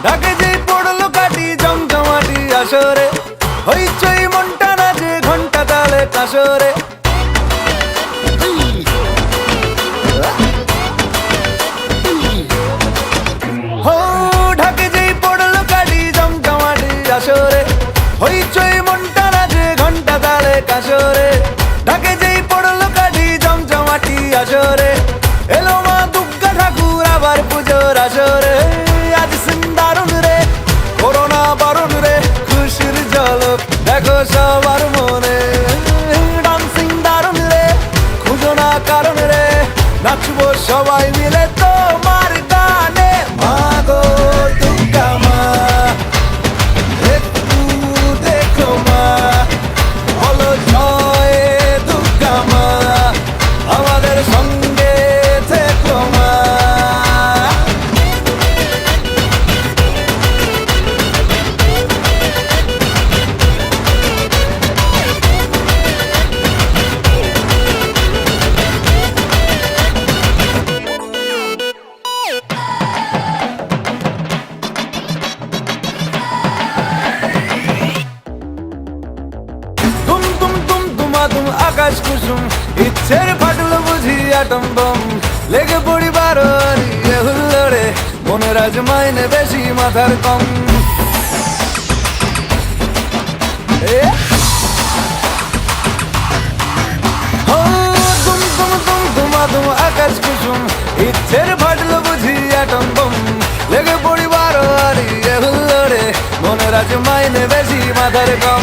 ঢাকে যেই পড়লো কাটি জমজমাটি আসরে, হইচই মনটা নাচে ঘন্টা তালে কাসরে। ঢাকে যেই পড়লো কাটি জমজমাটি আসরে, হইচই মনটা নাচে ঘন্টা তালে কাসরে। ঢাকে যেই পড়লো কাটি জমজমাটি আসরে, এলো মা দুর্গা ঠাকুর আবার পুজোর আসরে। আজ সিন্দারুন রে, করোনা বারণ রে, খুশির ঝলক দেখো সবার মনে। ডান্সিং দারুন রে, খুঁজো না কারণ রে, নাচবো সবাই মিলে তোমার গানে। মা গো দুর্গা মা, একটু দেখো মা, বলো জয় দুর্গা মা, আমাদের সঙ্গে থেকো মা। তুম তুম তুম তুমাতুম আকাশ কুসুম, ইচ্ছের ফাটলো বুঝি আটম বম। লেগে পড়ি বারোয়ারি এ হুল্লোড়ে, মনের আজ মাইনে বেশি মাথার কম। তুম তুম তুম তুমাতুম আকাশ কুসুম, ইচ্ছের ফাটলো বুঝি আটম বম। লেগে পড়ি বারোয়ারি এ হুল্লোড়ে, মনের আজ মাইনে বেশি মাথার কম।